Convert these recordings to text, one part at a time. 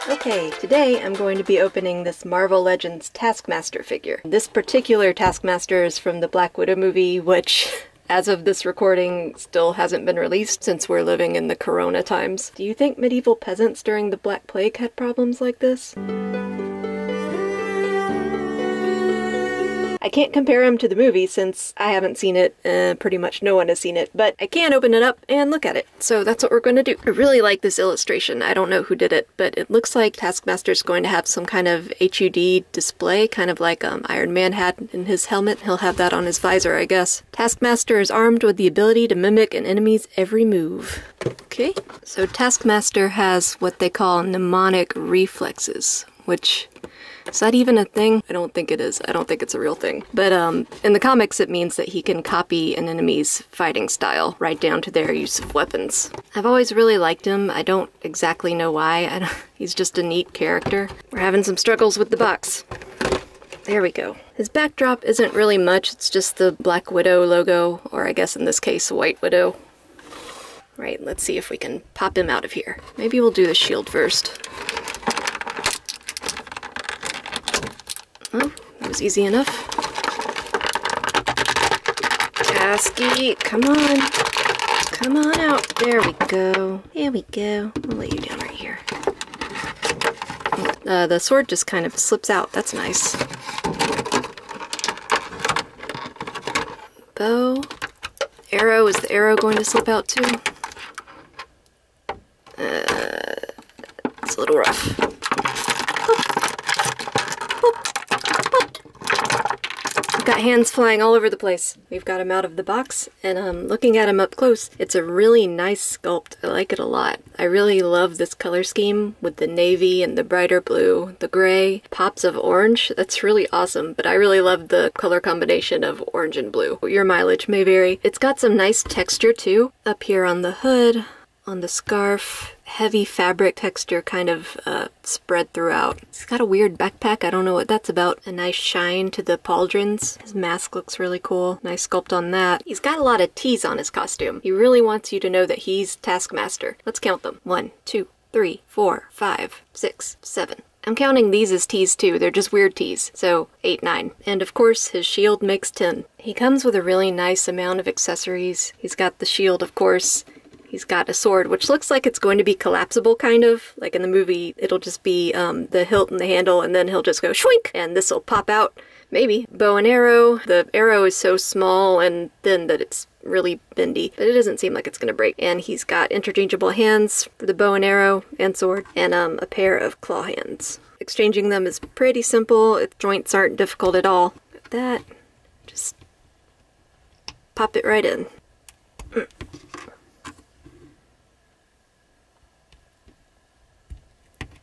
Okay, today I'm going to be opening this Marvel Legends Taskmaster figure. This particular Taskmaster is from the Black Widow movie, which, as of this recording, still hasn't been released since we're living in the Corona times. Do you think medieval peasants during the Black Plague had problems like this? I can't compare him to the movie since I haven't seen it, pretty much no one has seen it, but I can open it up and look at it, so that's what we're going to do. I really like this illustration. I don't know who did it, but it looks like Taskmaster's going to have some kind of HUD display, kind of like Iron Man had in his helmet. He'll have that on his visor, I guess. Taskmaster is armed with the ability to mimic an enemy's every move. Okay, so Taskmaster has what they call mnemonic reflexes, which... is that even a thing? I don't think it is. I don't think it's a real thing. But in the comics it means that he can copy an enemy's fighting style, right down to their use of weapons. I've always really liked him. I don't exactly know why. He's just a neat character. We're having some struggles with the box. There we go. His backdrop isn't really much. It's just the Black Widow logo, or I guess in this case, White Widow. Right, let's see if we can pop him out of here. Maybe we'll do the shield first. Oh, that was easy enough. Tasky, come on. Come on out. There we go. There we go. I'll lay you down right here. The sword just kind of slips out. That's nice. Bow. Arrow. Is the arrow going to slip out too? It's a little rough. Got hands flying all over the place. We've got him out of the box, and looking at him up close, it's a really nice sculpt. I like it a lot. I really love this color scheme with the navy and the brighter blue, the gray, pops of orange. That's really awesome, but I really love the color combination of orange and blue. Your mileage may vary. It's got some nice texture too. Up here on the hood, on the scarf, heavy fabric texture kind of spread throughout. He's got a weird backpack. I don't know what that's about. A nice shine to the pauldrons. His mask looks really cool. Nice sculpt on that. He's got a lot of T's on his costume. He really wants you to know that he's Taskmaster. Let's count them. 1, 2, 3, 4, 5, 6, 7. I'm counting these as T's too. They're just weird T's. So 8, 9. And of course his shield makes 10. He comes with a really nice amount of accessories. He's got the shield, of course. He's got a sword, which looks like it's going to be collapsible, kind of. Like in the movie, it'll just be the hilt and the handle, and then he'll just go shwink, and this will pop out. Maybe. Bow and arrow. The arrow is so small and thin that it's really bendy, but it doesn't seem like it's going to break. And he's got interchangeable hands for the bow and arrow and sword, and a pair of claw hands. Exchanging them is pretty simple. Joints aren't difficult at all. With that, just pop it right in.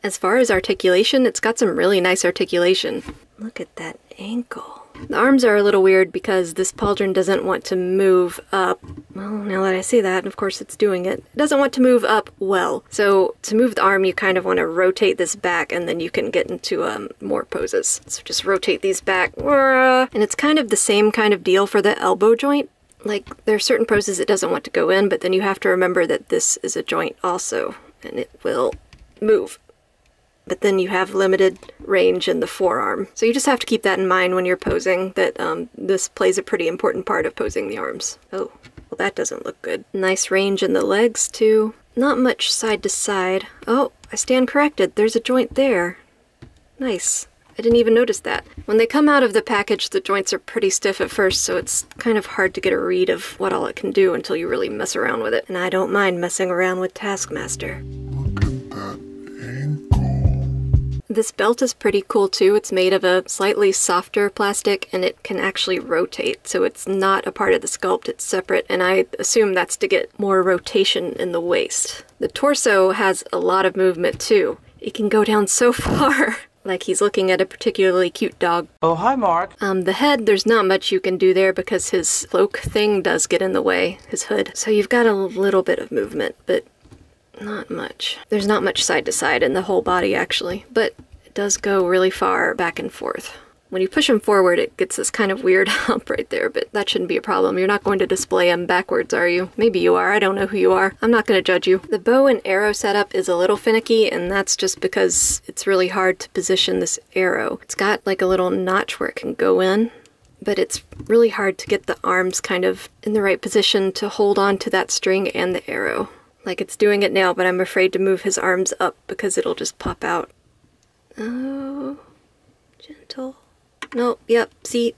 As far as articulation, it's got some really nice articulation. Look at that ankle. The arms are a little weird because this pauldron doesn't want to move up. Well, now that I see that, of course it's doing it. It doesn't want to move up well. So to move the arm, you kind of want to rotate this back, and then you can get into more poses. So just rotate these back. And it's kind of the same kind of deal for the elbow joint. Like, there are certain poses it doesn't want to go in, but then you have to remember that this is a joint also, and it will move. But then you have limited range in the forearm. So you just have to keep that in mind when you're posing, that this plays a pretty important part of posing the arms. Oh, well that doesn't look good. Nice range in the legs too. Not much side to side. Oh, I stand corrected. There's a joint there. Nice. I didn't even notice that. When they come out of the package, the joints are pretty stiff at first, so it's kind of hard to get a read of what all it can do until you really mess around with it. And I don't mind messing around with Taskmaster. This belt is pretty cool too. It's made of a slightly softer plastic, and it can actually rotate, so it's not a part of the sculpt, it's separate, and I assume that's to get more rotation in the waist. The torso has a lot of movement too. It can go down so far. Like he's looking at a particularly cute dog. Oh, hi, Mark. The head, there's not much you can do there because his cloak thing does get in the way, his hood. So you've got a little bit of movement, but not much. There's not much side to side in the whole body, actually, but it does go really far back and forth. When you push him forward, it gets this kind of weird hump right there, but that shouldn't be a problem. You're not going to display him backwards, are you? Maybe you are. I don't know who you are. I'm not going to judge you. The bow and arrow setup is a little finicky, and that's just because it's really hard to position this arrow. It's got like a little notch where it can go in, but it's really hard to get the arms kind of in the right position to hold on to that string and the arrow. Like it's doing it now, but I'm afraid to move his arms up because it'll just pop out. Oh, gentle. Nope, yep, see?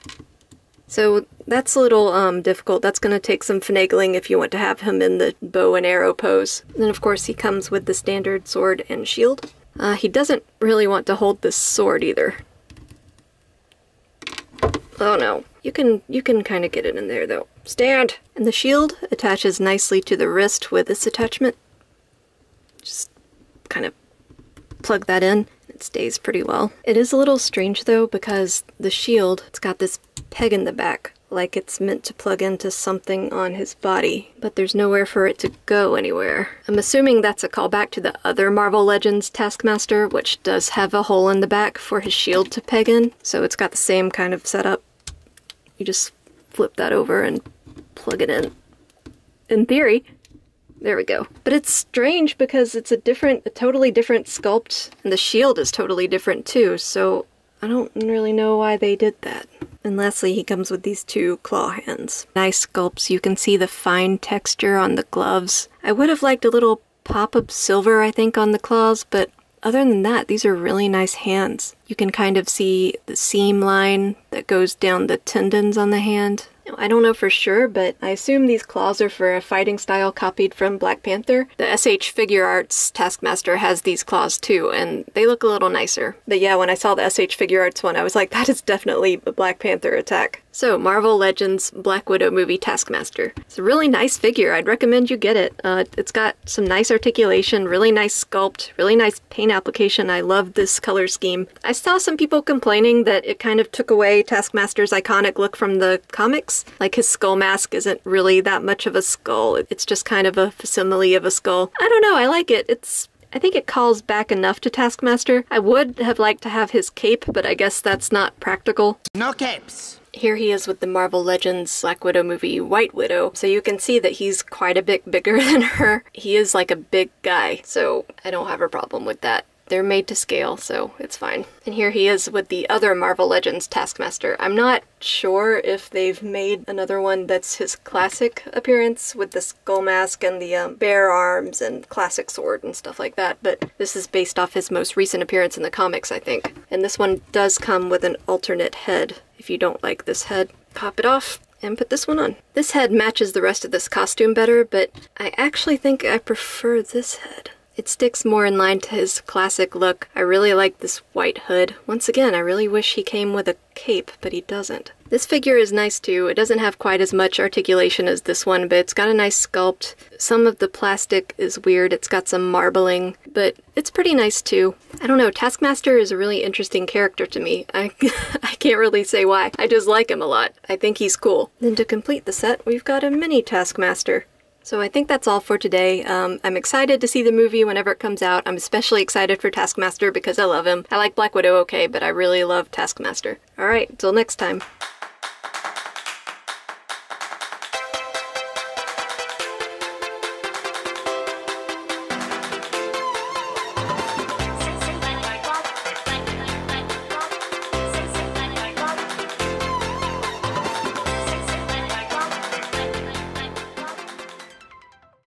So that's a little difficult. That's going to take some finagling if you want to have him in the bow and arrow pose. And then of course he comes with the standard sword and shield. He doesn't really want to hold this sword either. Oh no, you can kind of get it in there though. Stand! And the shield attaches nicely to the wrist with this attachment. Just kind of plug that in. It stays pretty well. It is a little strange though because the shield, it's got this peg in the back, like it's meant to plug into something on his body, but there's nowhere for it to go anywhere. I'm assuming that's a callback to the other Marvel Legends Taskmaster, which does have a hole in the back for his shield to peg in, so it's got the same kind of setup. You just flip that over and plug it in theory. There we go. But it's strange because it's a totally different sculpt, and the shield is totally different too, so I don't really know why they did that. And lastly, he comes with these two claw hands. Nice sculpts. You can see the fine texture on the gloves. I would have liked a little pop of silver, I think, on the claws, but other than that, these are really nice hands. You can kind of see the seam line that goes down the tendons on the hand. I don't know for sure, but I assume these claws are for a fighting style copied from Black Panther. The SH Figure Arts Taskmaster has these claws too, and they look a little nicer. But yeah, when I saw the SH Figure Arts one, I was like, that is definitely a Black Panther attack. So, Marvel Legends Black Widow movie Taskmaster. It's a really nice figure. I'd recommend you get it. It's got some nice articulation, really nice sculpt, really nice paint application. I love this color scheme. I saw some people complaining that it kind of took away Taskmaster's iconic look from the comics. Like his skull mask isn't really that much of a skull. It's just kind of a facsimile of a skull. I don't know, I like it. I think it calls back enough to Taskmaster. I would have liked to have his cape, but I guess that's not practical. No capes! Here he is with the Marvel Legends Black Widow movie White Widow, so you can see that he's quite a bit bigger than her. He is like a big guy, so I don't have a problem with that. They're made to scale, so it's fine. And here he is with the other Marvel Legends Taskmaster. I'm not sure if they've made another one that's his classic appearance with the skull mask and the bare arms and classic sword and stuff like that, but this is based off his most recent appearance in the comics, I think. And this one does come with an alternate head. If you don't like this head, pop it off and put this one on. This head matches the rest of this costume better, but I actually think I prefer this head. It sticks more in line to his classic look. I really like this white hood. Once again, I really wish he came with a cape, but he doesn't. This figure is nice too. It doesn't have quite as much articulation as this one, but it's got a nice sculpt. Some of the plastic is weird. It's got some marbling, but it's pretty nice too. I don't know, Taskmaster is a really interesting character to me. I can't really say why. I just like him a lot. I think he's cool. Then to complete the set, we've got a mini Taskmaster. So I think that's all for today. I'm excited to see the movie whenever it comes out. I'm especially excited for Taskmaster because I love him. I like Black Widow okay, but I really love Taskmaster. Alright, until next time.